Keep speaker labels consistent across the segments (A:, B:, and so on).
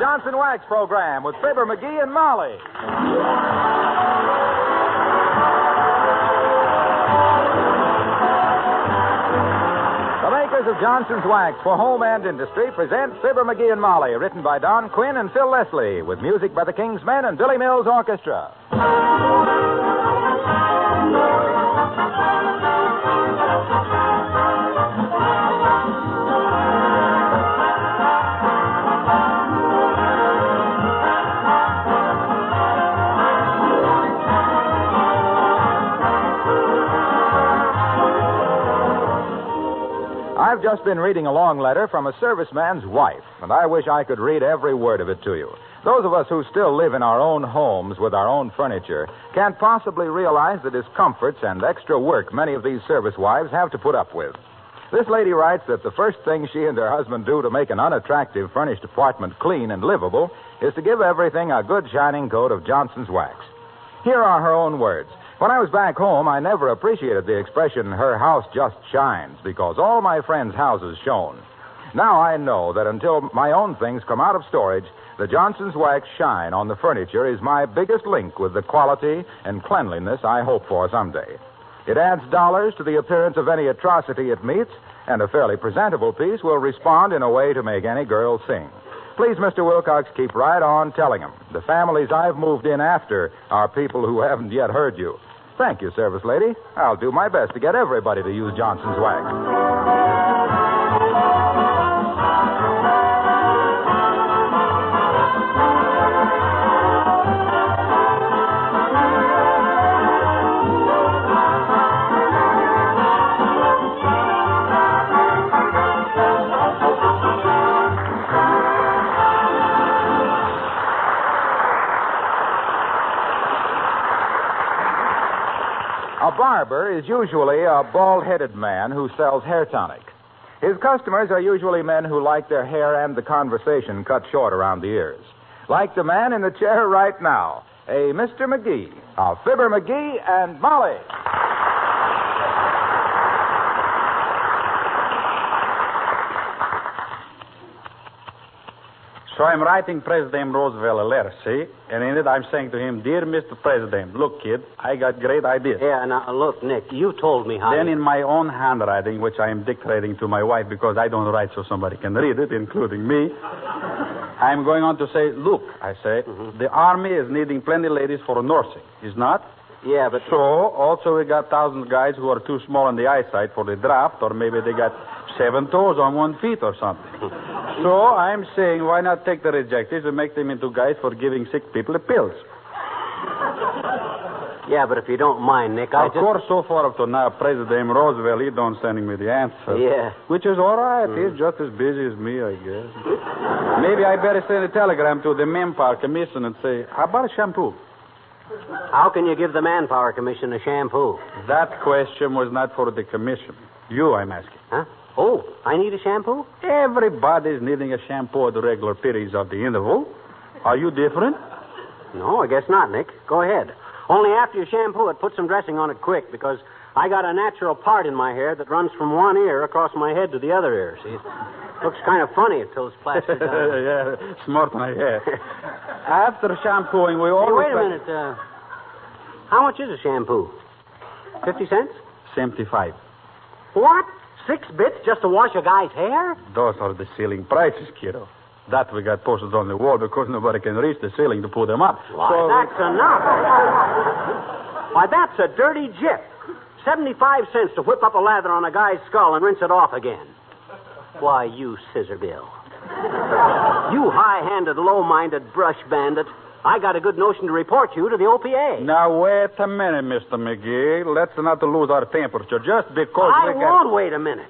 A: Johnson Wax program with Fibber McGee and Molly. The makers of Johnson's Wax for home and industry present Fibber McGee and Molly, written by Don Quinn and Phil Leslie, with music by the King's Men and Billy Mills Orchestra. I've just been reading a long letter from a serviceman's wife, and I wish I could read every word of it to you. Those of us who still live in our own homes with our own furniture can't possibly realize the discomforts and extra work many of these service wives have to put up with. This lady writes that the first thing she and her husband do to make an unattractive furnished apartment clean and livable is to give everything a good shining coat of Johnson's Wax. Here are her own words. When I was back home, I never appreciated the expression, her house just shines, because all my friends' houses shone. Now I know that until my own things come out of storage, the Johnson's Wax shine on the furniture is my biggest link with the quality and cleanliness I hope for someday. It adds dollars to the appearance of any atrocity it meets, and a fairly presentable piece will respond in a way to make any girl sing. Please, Mr. Wilcox, keep right on telling them. The families I've moved in after are people who haven't yet heard you. Thank you, service lady. I'll do my best to get everybody to use Johnson's Wax. A barber is usually a bald-headed man who sells hair tonic. His customers are usually men who like their hair and the conversation cut short around the ears. Like the man in the chair right now, a Mr. McGee, of Fibber McGee and Molly.
B: So I'm writing President Roosevelt a letter, see? And in it I'm saying to him, Dear Mr. President, look, kid, I got great ideas.
C: Yeah, now, look, Nick, you told me how...
B: Then in my own handwriting, which I am dictating to my wife because I don't write so somebody can read it, including me, I'm going on to say, look, I say, the Army is needing plenty ladies for nursing, is not?
C: Yeah, but...
B: So, also we got thousands guys who are too small on the eyesight for the draft, or maybe they got 7 toes on 1 foot or something. So I'm saying, why not take the rejectees and make them into guys for giving sick people the pills?
C: Yeah, but if you don't mind, Nick,
B: Of course, so far up to now, President Roosevelt, he don't sending me the answer.
C: Yeah.
B: Which is all right. He's just as busy as me, I guess. Maybe I better send a telegram to the Manpower Commission and say, how about a shampoo?
C: How can you give the Manpower Commission a shampoo?
B: That question was not for the commission. You, I'm asking.
C: Huh? Oh, I need a shampoo?
B: Everybody's needing a shampoo at the regular periods of the interval. Are you different?
C: No, I guess not, Nick. Go ahead. Only after you shampoo it, put some dressing on it quick, because I got a natural part in my hair that runs from one ear across my head to the other ear. See, it looks kind of funny until it's plastered down.
B: Yeah, smart my hair. After shampooing, we always...
C: Hey, wait a minute. How much is a shampoo? 50 cents?
B: 75.
C: What? 6 bits just to wash a guy's hair?
B: Those are the ceiling prices, kiddo. That we got posted on the wall because nobody can reach the ceiling to put them up.
C: Why, that's enough. Why, that's a dirty jip. 75 cents to whip up a lather on a guy's skull and rinse it off again. Why, you scissor bill. You high-handed, low-minded brush bandit. I got a good notion to report you to the OPA.
B: Now, wait a minute, Mr. McGee. Let's not lose our temperature just because
C: I won't wait a minute.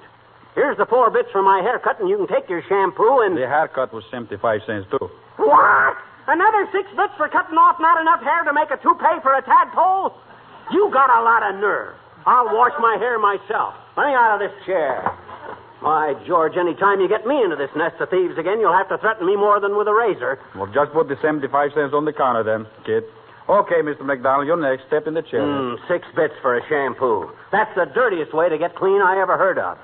C: Here's the 4 bits for my haircut, and you can take your shampoo and...
B: The haircut was 75 cents, too.
C: What? Another 6 bits for cutting off not enough hair to make a toupee for a tadpole? You got a lot of nerve. I'll wash my hair myself. Let me out of this chair. Why, George, any time you get me into this nest of thieves again, you'll have to threaten me more than with a razor.
B: Well, just put the 75 cents on the counter then, kid. Okay, Mr. McDonald, you're next. Step in the chair.
C: 6 bits for a shampoo. That's the dirtiest way to get clean I ever heard of.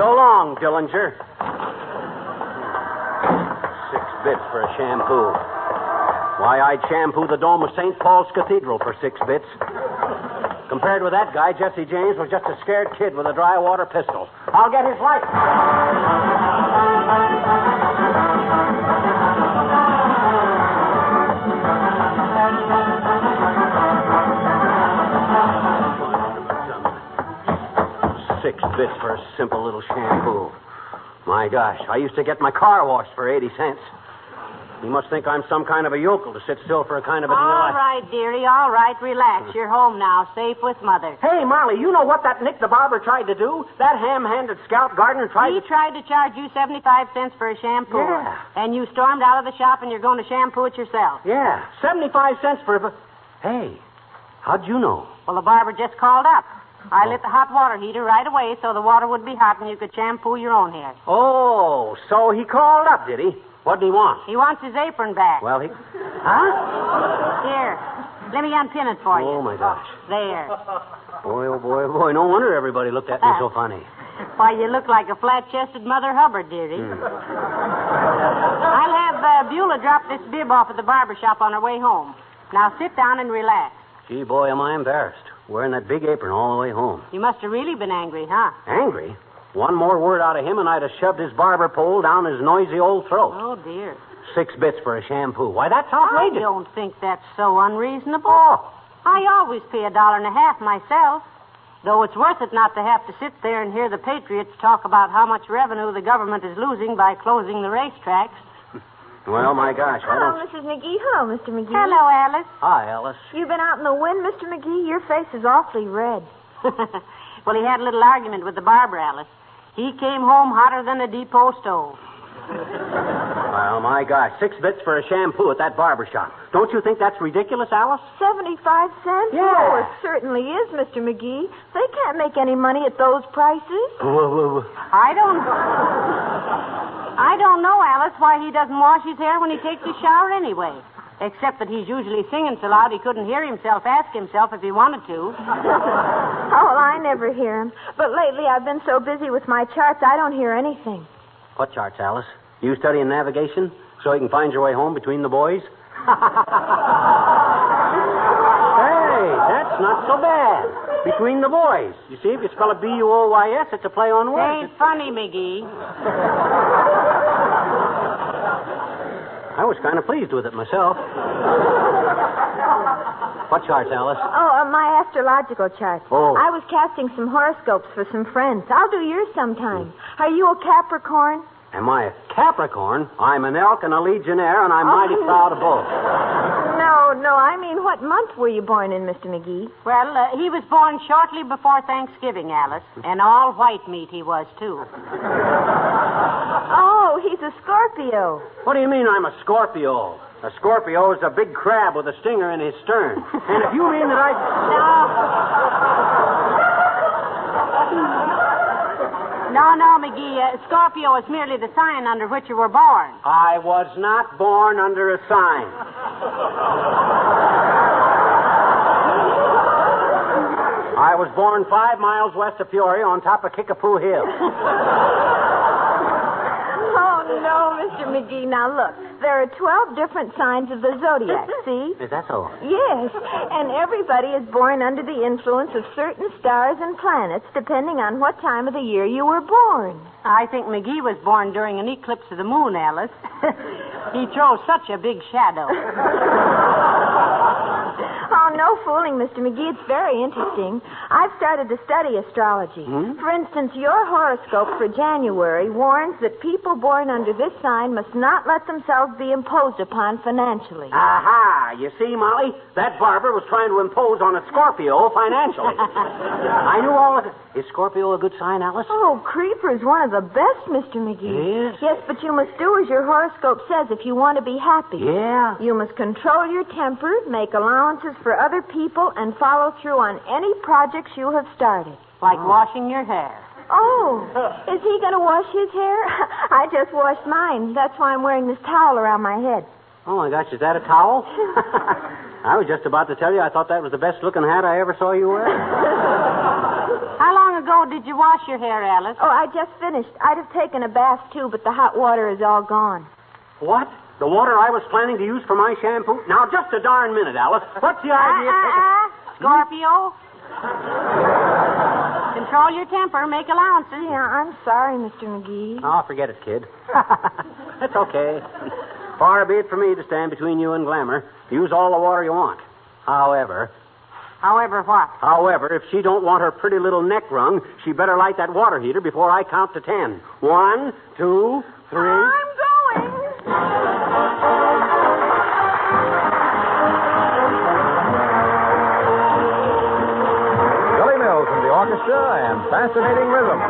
C: So long, Dillinger. bits for a shampoo. Why, I'd shampoo the dome of St. Paul's Cathedral for 6 bits. Compared with that guy, Jesse James was just a scared kid with a dry water pistol. I'll get his life. $6 for a simple little shampoo. My gosh, I used to get my car washed for 80 cents. You must think I'm some kind of a yokel to sit still for a kind of a deal
D: All right, dearie, all right. Relax. You're home now, safe with Mother.
C: Hey, Molly, you know what that Nick the barber tried to do? That ham-handed scout gardener tried
D: He tried to charge you 75 cents for a shampoo.
C: Yeah.
D: And you stormed out of the shop and you're going to shampoo it yourself.
C: Yeah, 75 cents for a... Hey, how'd you know?
D: Well, the barber just called up. I lit the hot water heater right away so the water would be hot and you could shampoo your own hair.
C: Oh, so he called up, did he? What did he want?
D: He wants his apron back.
C: Well, he... Huh?
D: Here, let me unpin it for you.
C: Oh, my gosh.
D: There.
C: Boy, oh, boy, oh, boy. No wonder everybody looked at me so funny.
D: Why, you look like a flat-chested Mother Hubbard, dearie. I'll have Beulah drop this bib off at the barber shop on her way home. Now sit down and relax.
C: Gee, boy, am I embarrassed. Wearing that big apron all the way home.
D: You must have really been angry, huh?
C: Angry? One more word out of him and I'd have shoved his barber pole down his noisy old throat.
D: Oh, dear.
C: 6 bits for a shampoo. Why, that's outrageous.
D: I don't think that's so unreasonable.
C: Oh.
D: I always pay $1.50 myself. Though it's worth it not to have to sit there and hear the patriots talk about how much revenue the government is losing by closing the racetracks.
C: Well, my gosh, I
E: Hello,
C: don't...
E: Mrs. McGee. Hello, Mr. McGee.
D: Hello, Alice.
C: Hi, Alice.
E: You've been out in the wind, Mr. McGee? Your face is awfully red.
D: Well, he had a little argument with the barber, Alice. He came home hotter than a depot stove.
C: Well, my gosh, 6 bits for a shampoo at that barber shop. Don't you think that's ridiculous, Alice?
E: 75 cents?
C: Yeah.
E: Oh, it certainly is, Mr. McGee. They can't make any money at those prices.
D: I don't know, Alice, why he doesn't wash his hair when he takes his shower anyway. Except that he's usually singing so loud he couldn't hear himself ask himself if he wanted to.
E: Oh, well, I never hear him. But lately I've been so busy with my charts, I don't hear anything.
C: What charts, Alice? You studying navigation so you can find your way home between the boys? Hey, that's not so bad. Between the boys. You see, if you spell it B-U-O-Y-S, it's a play on words.
D: Ain't funny, McGee.
C: I was kind of pleased with it myself. What charts, Alice?
E: Oh, my astrological charts.
C: Oh.
E: I was casting some horoscopes for some friends. I'll do yours sometime. Are you a Capricorn?
C: Am I a Capricorn? I'm an elk and a legionnaire, and I'm mighty proud of both.
E: No, I mean, what month were you born in, Mr. McGee?
D: Well, he was born shortly before Thanksgiving, Alice. And all white meat he was, too.
E: Oh, he's a Scorpio.
C: What do you mean I'm a Scorpio? A Scorpio is a big crab with a stinger in his stern. And if you mean that
D: No, McGee. Scorpio is merely the sign under which you were born.
C: I was not born under a sign. I was born 5 miles west of Peoria on top of Kickapoo Hill.
E: Oh, no, Mr. McGee. Now, look. There are 12 different signs of the zodiac, see?
C: Is that so?
E: Yes. And everybody is born under the influence of certain stars and planets, depending on what time of the year you were born.
D: I think McGee was born during an eclipse of the moon, Alice. He throws such a big shadow.
E: Oh, no fooling, Mr. McGee. It's very interesting. I've started to study astrology. For instance, your horoscope for January warns that people born under this sign must not let themselves be imposed upon financially.
C: Aha! You see, Molly? That barber was trying to impose on a Scorpio financially. I knew all of it. Is Scorpio a good sign, Alice?
E: Oh, Creeper's one of the best, Mr. McGee.
C: Yes?
E: Yes, but you must do as your horoscope says if you want to be happy.
C: Yeah?
E: You must control your temper, make allowances for other people, and follow through on any projects you have started.
D: Like washing your hair.
E: Oh, is he going to wash his hair? I just washed mine. That's why I'm wearing this towel around my head.
C: Oh, my gosh, is that a towel? I was just about to tell you I thought that was the best-looking hat I ever saw you wear.
D: How long ago did you wash your hair, Alice?
E: Oh, I just finished. I'd have taken a bath, too, but the hot water is all gone.
C: What? The water I was planning to use for my shampoo? Now, just a darn minute, Alice. What's the idea?
D: Scorpio. Control your temper. Make allowances.
E: Yeah, I'm sorry, Mr. McGee.
C: Oh, forget it, kid. That's okay. Far be it from me to stand between you and glamour. Use all the water you want. However,
D: what?
C: However, if she don't want her pretty little neck wrung, she better light that water heater before I count to 10. 1, 2, 3.
E: I'm going.
A: Billy Mills and the orchestra and fascinating rhythm.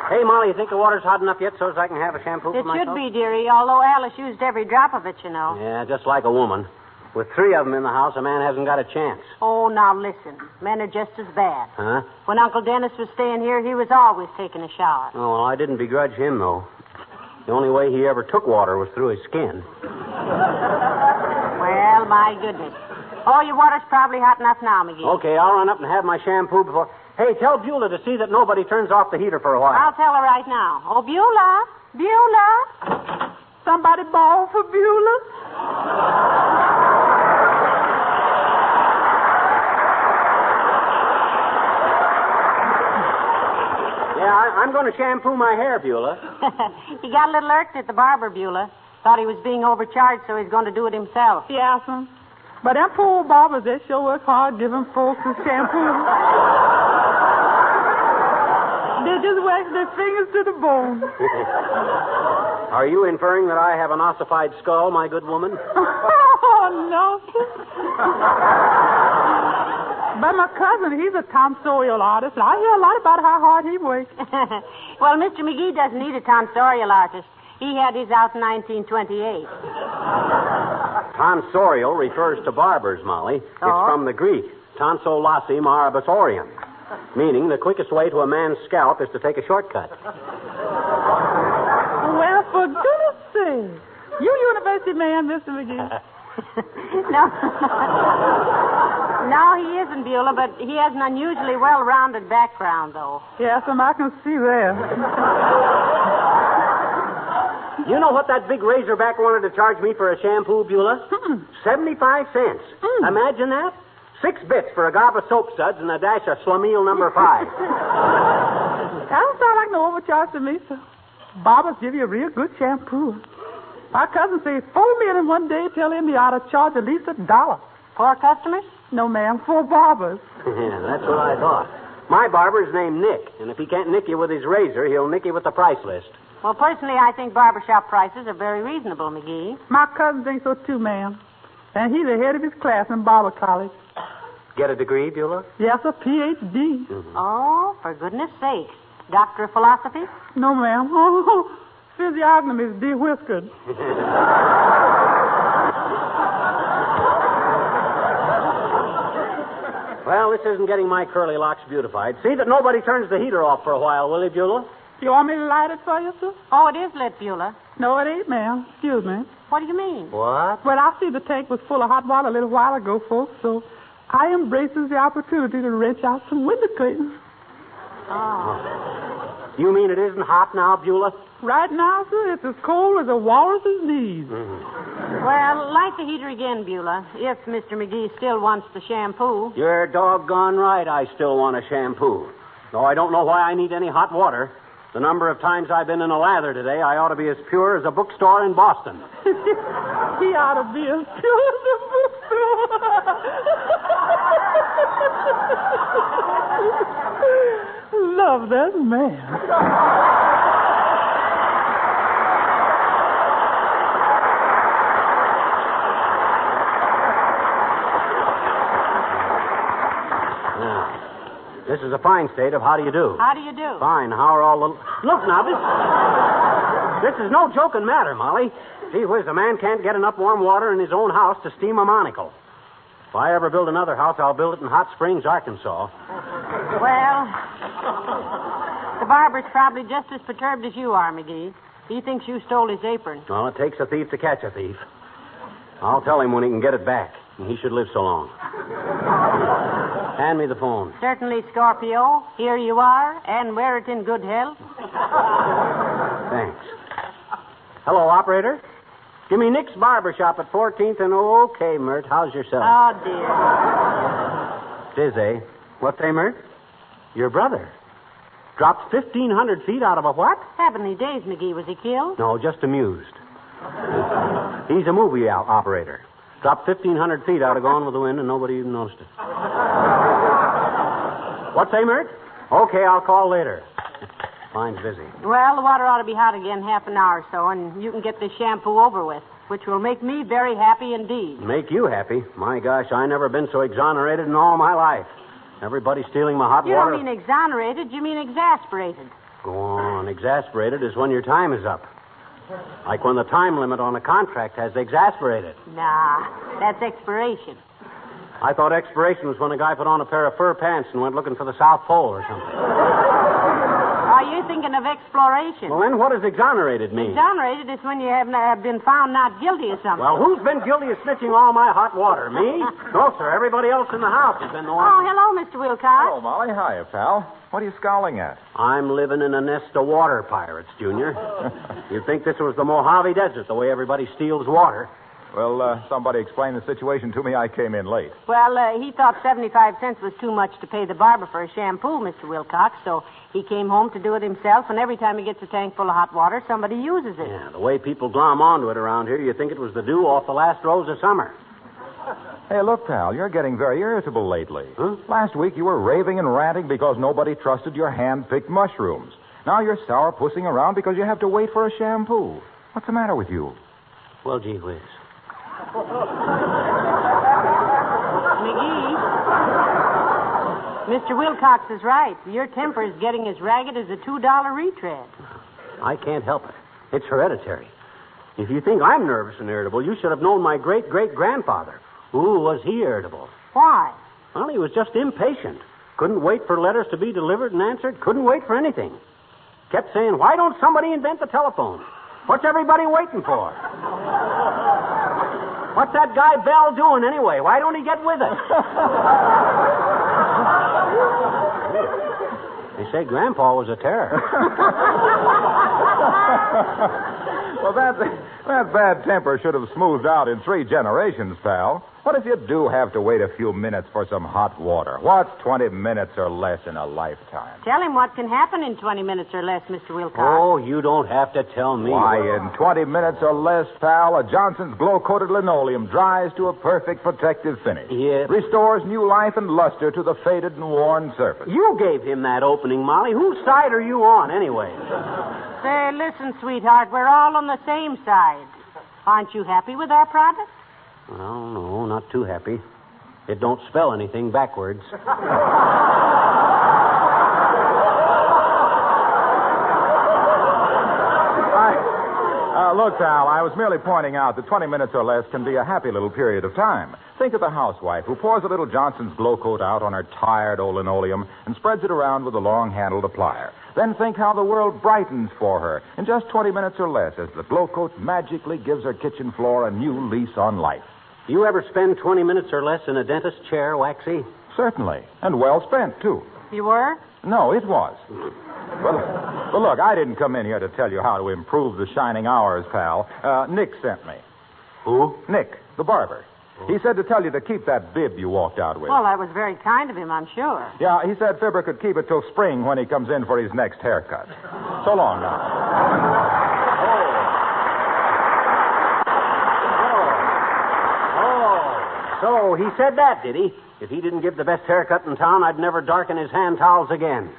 C: Hey, Molly, you think the water's hot enough yet so as I can have a shampoo
D: It
C: for myself?
D: should be, dearie, although Alice used every drop of it, you know.
C: Yeah, just like a woman. With 3 of them in the house, a man hasn't got a chance.
D: Oh, now listen. Men are just as bad.
C: Huh?
D: When Uncle Dennis was staying here, he was always taking a shower.
C: Oh, well, I didn't begrudge him, though. The only way he ever took water was through his skin.
D: Well, my goodness. Oh, your water's probably hot enough now, McGee.
C: Okay, I'll run up and have my shampoo before... Hey, tell Beulah to see that nobody turns off the heater for a while.
D: I'll tell her right now. Oh, Beulah. Beulah.
E: Somebody bawl for Beulah?
C: Yeah, I'm going to shampoo my hair, Beulah.
D: He got a little irked at the barber, Beulah. Thought he was being overcharged, so he's going to do it himself.
F: Yeah, son. But them poor barbers, they sure work hard giving folks a shampoo. They just wax their fingers to the bone.
C: Are you inferring that I have an ossified skull, my good woman?
F: Oh, no. But my cousin, he's a tonsorial artist, and I hear a lot about how hard he works.
D: Well, Mr. McGee doesn't need a tonsorial artist. He had his out in 1928.
C: Tonsorial refers to barbers, Molly. It's from the Greek, tonsolasim arabasorium, meaning the quickest way to a man's scalp is to take a shortcut.
F: Well, for goodness sake. You university man, Mr. McGee.
D: No, he isn't, Beulah, but he has an unusually well-rounded background, though.
F: Yes, and I can see that.
C: You know what that big razorback wanted to charge me for a shampoo, Beulah? 75 cents. Imagine that. 6 bits for a gob of soap suds and a dash of Schlemiel number 5.
F: That don't sound like no overcharge to me, sir. Barbers give you a real good shampoo. My cousin says 4 men in one day tell him he ought to charge at least $1.
D: 4 customers?
F: No, ma'am, 4 barbers.
C: Yeah, that's what I thought. My barber's named Nick, and if he can't nick you with his razor, he'll nick you with the price list.
D: Well, personally, I think barbershop prices are very reasonable, McGee.
F: My cousin thinks so, too, ma'am. And he's ahead of his class in barber college.
C: Get a degree, Beulah?
F: Yes, a Ph.D.
D: Oh, for goodness sake. Doctor of Philosophy?
F: No, ma'am. Oh, physiognomy is de-whiskered.
C: Well, this isn't getting my curly locks beautified. See that nobody turns the heater off for a while, will you, Beulah?
F: You want me to light it for you, sir?
D: Oh, it is lit, Beulah.
F: No, it ain't, ma'am. Excuse me.
D: What do you mean?
C: What?
F: Well, I see the tank was full of hot water a little while ago, folks, so I embraces the opportunity to wrench out some window curtains.
D: Oh.
C: You mean it isn't hot now, Beulah?
F: Right now, sir, it's as cold as a walrus's knees.
D: Well, light the heater again, Beulah, if Mr. McGee still wants the shampoo.
C: You're doggone right I still want a shampoo. Though I don't know why I need any hot water. The number of times I've been in a lather today, I ought to be as pure as a bookstore in Boston.
F: He ought to be as pure as a bookstore. Love that man.
C: This is a fine state of how do you do.
D: How do you do?
C: Fine. How are all the... Look, now, this is no joking matter, Molly. Gee whiz, a man can't get enough warm water in his own house to steam a monocle. If I ever build another house, I'll build it in Hot Springs, Arkansas.
D: Well, the barber's probably just as perturbed as you are, McGee. He thinks you stole his apron.
C: Well, it takes a thief to catch a thief. I'll tell him when he can get it back. He should live so long. Hand me the phone.
D: Certainly, Scorpio. Here you are, and wear it in good health.
C: Thanks. Hello, operator. Give me Nick's Barber Shop at 14th and... Okay, Mert. How's yourself?
D: Oh, dear.
C: Tis, eh? What's a Mert? Your brother. Dropped 1,500 feet out of a what?
D: Heavenly days, McGee. Was he killed?
C: No, just amused. He's a movie operator. Dropped 1,500 feet out of Gone with the Wind, and nobody even noticed it. What's a Mert? Okay, I'll call later. Mine's busy.
D: Well, the water ought to be hot again half an hour or so, and you can get this shampoo over with, which will make me very happy indeed.
C: Make you happy? My gosh, I never been so exonerated in all my life. Everybody stealing my hot
D: You
C: water.
D: don't mean exonerated, you mean exasperated.
C: Go on. Exasperated is when your time is up. Like when the time limit on a contract has exasperated.
D: Nah, that's expiration.
C: I thought expiration was when a guy put on a pair of fur pants and went looking for the South Pole or something.
D: Are you thinking of exploration?
C: Well, then what does exonerated mean?
D: Exonerated is when you have been found not guilty of something.
C: Well, who's been guilty of snitching all my hot water? Me? No, sir. Everybody else in the house has been the one.
D: Oh, hello, Mr. Wilcox.
A: Hello, Molly. Hiya, pal. What are you scowling at?
C: I'm living in a nest of water pirates, Junior. You'd think this was the Mojave Desert, the way everybody steals water.
A: Well, somebody explained the situation to me. I came in late.
D: Well, he thought 75 cents was too much to pay the barber for a shampoo, Mr. Wilcox, so he came home to do it himself, and every time he gets a tank full of hot water, somebody uses it.
C: Yeah, the way people glom onto it around here, you think it was the dew off the last rose of summer.
A: Hey, look, pal, you're getting very irritable lately.
C: Huh?
A: Last week you were raving and ranting because nobody trusted your hand-picked mushrooms. Now you're sourpussing around because you have to wait for a shampoo. What's the matter with you?
C: Well, gee whiz.
D: McGee, Mr. Wilcox is right. Your temper is getting as ragged as a $2 retread.
C: I can't help it. It's hereditary. If you think I'm nervous and irritable, you should have known my great-great-grandfather. Ooh, was he irritable?
D: Why?
C: Well, he was just impatient. Couldn't wait for letters to be delivered and answered. Couldn't wait for anything. Kept saying, why don't somebody invent the telephone? What's everybody waiting for? What's that guy Bell doing anyway? Why don't he get with it? They say Grandpa was a terror.
A: Well, that bad temper should have smoothed out in 3 generations, pal. What if you do have to wait a few minutes for some hot water? What's 20 minutes or less in a lifetime?
D: Tell him what can happen in 20 minutes or less, Mr. Wilcox.
C: Oh, you don't have to tell me.
A: Why, in 20 minutes or less, pal, a Johnson's glow-coated linoleum dries to a perfect protective finish.
C: Yeah.
A: Restores new life and luster to the faded and worn surface.
C: You gave him that opening, Molly. Whose side are you on, anyway?
D: Say, listen, sweetheart, we're all on the same side. Aren't you happy with our product?
C: Well, no, not too happy. It don't spell anything backwards.
A: Look, pal, I was merely pointing out that 20 minutes or less can be a happy little period of time. Think of the housewife who pours a little Johnson's Glow Coat out on her tired old linoleum and spreads it around with a long-handled applier. Then think how the world brightens for her in just 20 minutes or less as the Glow Coat magically gives her kitchen floor a new lease on life.
C: You ever spend 20 minutes or less in a dentist's chair, Waxy?
A: Certainly. And well spent, too.
D: You were?
A: No, it was. But look, I didn't come in here to tell you how to improve the shining hours, pal. Nick sent me.
C: Who?
A: Nick, the barber. He said to tell you to keep that bib you walked out with.
D: Well, that was very kind of him, I'm sure.
A: Yeah, he said Fibber could keep it till spring when he comes in for his next haircut. So long now.
C: So he said that, did he? If he didn't give the best haircut in town, I'd never darken his hand towels again.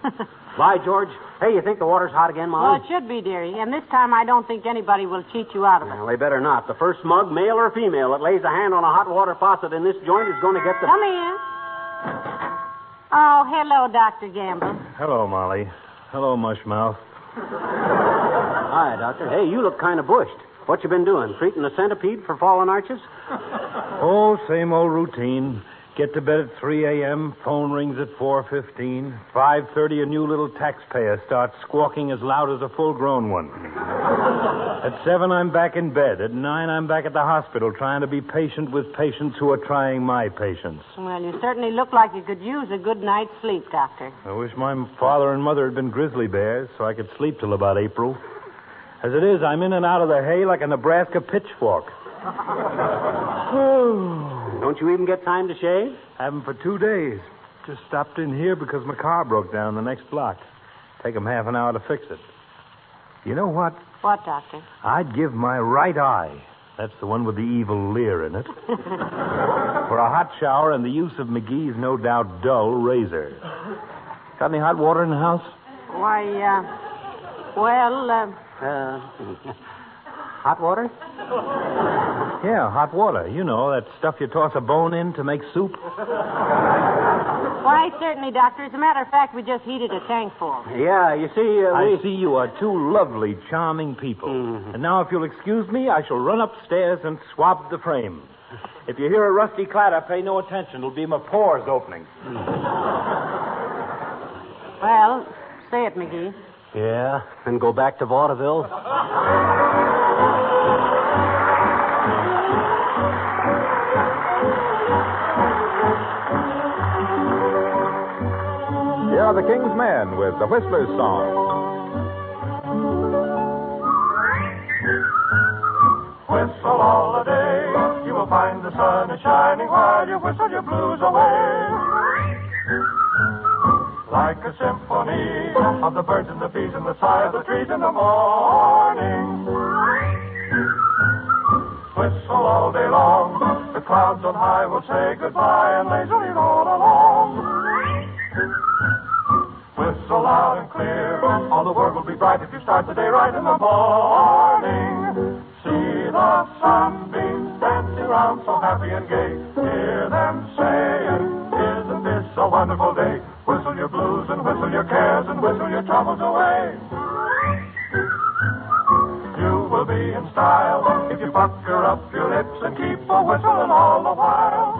C: Bye, George. Hey, you think the water's hot again, Molly?
D: Well, it should be, dearie. And this time I don't think anybody will cheat you out of it.
C: Well, they better not. The first mug, male or female, that lays a hand on a hot water faucet in this joint is going to get the...
D: Come in. Oh, hello, Dr. Gamble.
G: Hello, Molly. Hello, Mushmouth.
C: Hi, Doctor. Hey, you look kind of bushed. What you been doing? Treating a centipede for fallen arches?
G: Oh, same old routine. Get to bed at 3 a.m., phone rings at 4:15. 5:30, a new little taxpayer starts squawking as loud as a full-grown one. At 7, I'm back in bed. At 9, I'm back at the hospital trying to be patient with patients who are trying my patience.
D: Well, you certainly look like you could use a good night's sleep, Doctor.
G: I wish my father and mother had been grizzly bears so I could sleep till about April. As it is, I'm in and out of the hay like a Nebraska pitchfork.
C: Don't you even get time to shave?
G: Haven't for 2 days. Just stopped in here because my car broke down the next block. Take 'em half an hour to fix it. You know what?
D: What, Doctor?
G: I'd give my right eye, that's the one with the evil leer in it, for a hot shower and the use of McGee's no doubt dull razor. Got any hot water in the house?
D: Why,
C: hot water?
G: Yeah, hot water. You know, that stuff you toss a bone in to make soup.
D: Why, certainly, Doctor. As a matter of fact, we just heated a tank full.
C: Yeah, you see,
G: I see you are two lovely, charming people.
C: Mm-hmm.
G: And now, if you'll excuse me, I shall run upstairs and swab the frame. If you hear a rusty clatter, pay no attention. It'll be my pores opening.
D: Well, say it, McGee.
C: Yeah, and go back to vaudeville.
A: Here are the King's Men with the Whistler's Song.
H: Whistle all the day, you will find the sun is shining while you whistle your blues away. Like a symphony of the birds and the bees and the sigh of the trees in the morning. Whistle all day long, the clouds on high will say goodbye and lazily roll along. Whistle loud and clear, all the world will be bright if you start the day right in the morning. See the sunbeams dancing round so happy and gay. Hear them saying, isn't this a wonderful day? Whistle your blues and whistle your cares and whistle your troubles away. You will be in style if you pucker up your lips and keep a whistling all the while.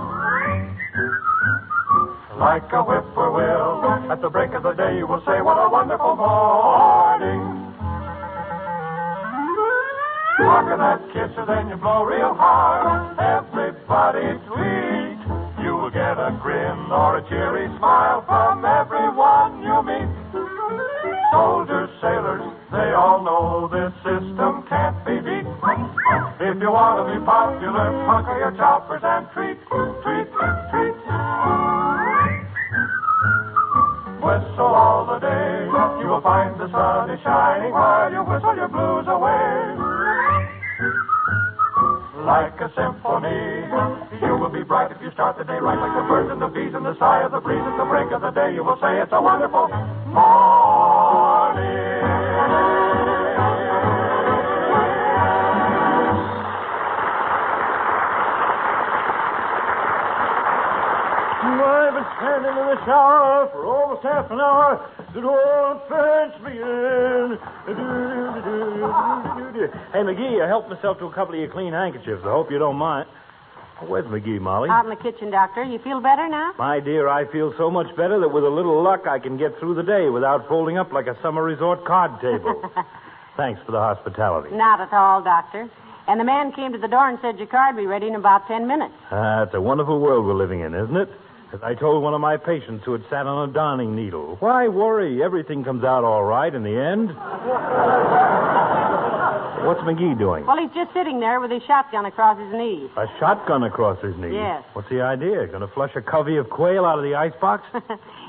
H: Like a whippoorwill, at the break of the day you will say, what a wonderful morning. Talking that kiss and then you blow real hard. Everybody tweet. You will get a grin or a cheery smile from everyone you meet. Soldiers, sailors, they all know this system can't be beat. If you want to be popular, pucker your choppers and treat. Whistle all the day, you will find the sun is shining while you whistle your blues away. Like a symphony, you will be bright if you start the day right, like the birds and the bees and the sigh of the breeze at the break of the day. You will say it's a wonderful morning.
G: Why,
I: been standing in the shower for almost half an hour. The door turns me in.
G: Hey, McGee, I helped myself to a couple of your clean handkerchiefs. I hope you don't mind. Where's McGee, Molly?
D: Out in the kitchen, Doctor. You feel better now?
G: My dear, I feel so much better that with a little luck I can get through the day without folding up like a summer resort card table. Thanks for the hospitality.
D: Not at all, Doctor. And the man came to the door and said your card would be ready in about 10 minutes.
G: It's a wonderful world we're living in, isn't it? As I told one of my patients who had sat on a darning needle, why worry? Everything comes out all right in the end. What's McGee doing?
D: Well, he's just sitting there with his shotgun across his knees.
G: A shotgun across his knee?
D: Yes.
G: What's the idea? Going to flush a covey of quail out of the icebox?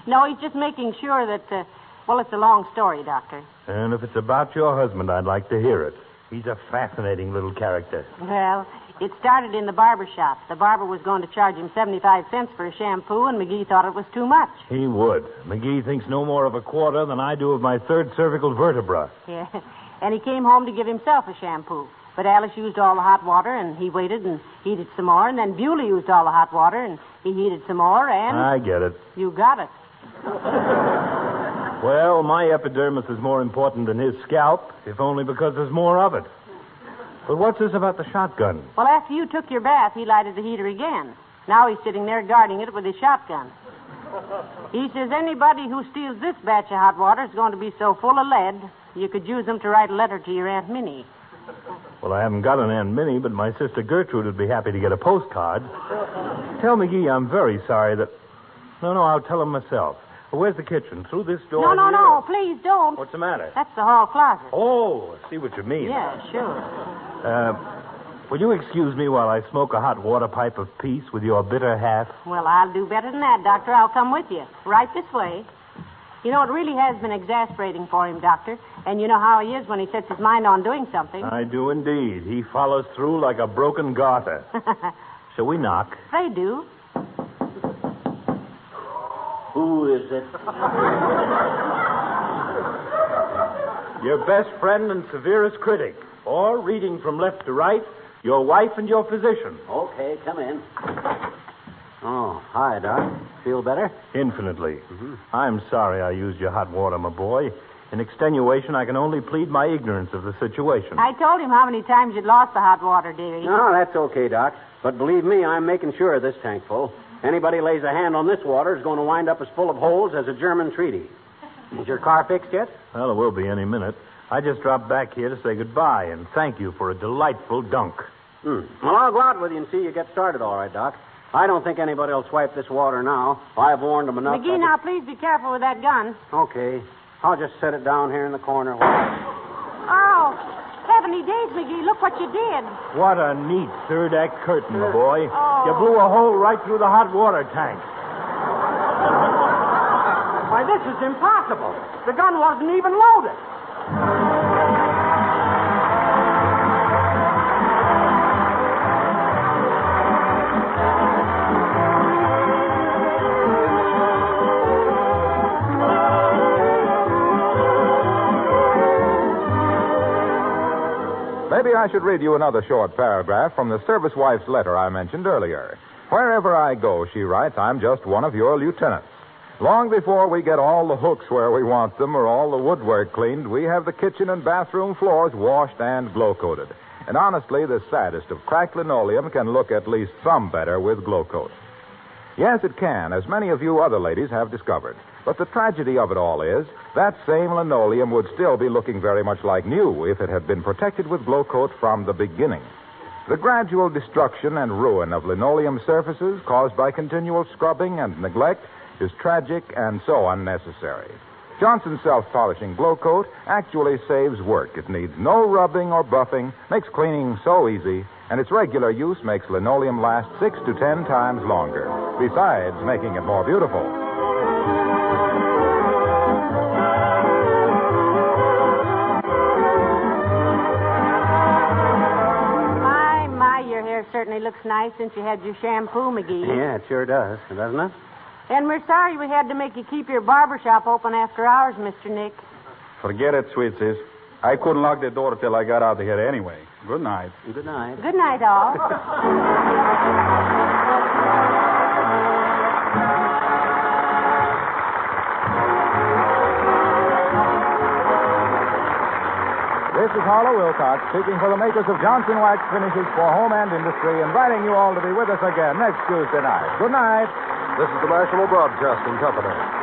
D: No, he's just making sure that, it's a long story, Doctor.
G: And if it's about your husband, I'd like to hear it. He's a fascinating little character.
D: Well, it started in the barber shop. The barber was going to charge him 75 cents for a shampoo, and McGee thought it was too much.
G: He would. McGee thinks no more of a quarter than I do of my third cervical vertebra.
D: Yeah. And he came home to give himself a shampoo. But Alice used all the hot water, and he waited and heated some more, and then Bewley used all the hot water, and he heated some more, and...
G: I get it.
D: You got it.
G: Well, my epidermis is more important than his scalp, if only because there's more of it. But what's this about the shotgun?
D: Well, after you took your bath, he lighted the heater again. Now he's sitting there guarding it with his shotgun. He says anybody who steals this batch of hot water is going to be so full of lead, you could use them to write a letter to your Aunt Minnie.
G: Well, I haven't got an Aunt Minnie, but my sister Gertrude would be happy to get a postcard. Tell McGee I'm very sorry that... No, I'll tell him myself. Where's the kitchen? Through this door?
D: No, please don't.
G: What's the matter?
D: That's the hall closet.
G: Oh, I see what you mean.
D: Yeah, sure.
G: Will you excuse me while I smoke a hot water pipe of peace with your bitter half?
D: Well, I'll do better than that, Doctor. I'll come with you. Right this way. You know, it really has been exasperating for him, Doctor. And you know how he is when he sets his mind on doing something.
G: I do indeed. He follows through like a broken garter. Shall we knock?
D: They do.
C: Who is it?
G: Your best friend and severest critic. Or, reading from left to right, your wife and your physician.
C: Okay, come in. Oh, hi, Doc. Feel better?
G: Infinitely. Mm-hmm. I'm sorry I used your hot water, my boy. In extenuation, I can only plead my ignorance of the situation.
D: I told him how many times you'd lost the hot water, dearie.
C: No, that's okay, Doc. But believe me, I'm making sure of this tank full. Anybody lays a hand on this water is going to wind up as full of holes as a German treaty. Is your car fixed yet?
G: Well, it will be any minute. I just dropped back here to say goodbye and thank you for a delightful dunk.
C: Well, I'll go out with you and see you get started all right, Doc. I don't think anybody will swipe this water now. I've warned them enough.
D: McGee, now, please be careful with that gun.
C: Okay. I'll just set it down here in the corner.
D: Oh, 70 days, McGee. Look what you did.
G: What a neat third act curtain, my boy.
D: Oh.
G: You blew a hole right through the hot water tank.
C: Why, this is impossible. The gun wasn't even loaded.
A: Maybe I should read you another short paragraph from the service wife's letter I mentioned earlier. Wherever I go, she writes, I'm just one of your lieutenants. Long before we get all the hooks where we want them or all the woodwork cleaned, we have the kitchen and bathroom floors washed and glow-coated. And honestly, the saddest of cracked linoleum can look at least some better with glow coat. Yes, it can, as many of you other ladies have discovered. But the tragedy of it all is that same linoleum would still be looking very much like new if it had been protected with glow coat from the beginning. The gradual destruction and ruin of linoleum surfaces caused by continual scrubbing and neglect is tragic and so unnecessary. Johnson's self-polishing glow coat actually saves work. It needs no rubbing or buffing, makes cleaning so easy, and its regular use makes linoleum last 6 to 10 times longer, besides making it more beautiful.
D: My, your hair certainly looks nice since you had your shampoo, McGee.
C: Yeah, it sure does, doesn't it?
D: And we're sorry we had to make you keep your barber shop open after hours, Mr. Nick.
B: Forget it, sweet sis. I couldn't lock the door till I got out of here anyway. Good night.
C: Good night.
D: Good night, all.
A: Harlow Wilcox, speaking for the makers of Johnson Wax Finishes for Home and Industry, inviting you all to be with us again next Tuesday night. Good night.
J: This is the National Broadcasting Company.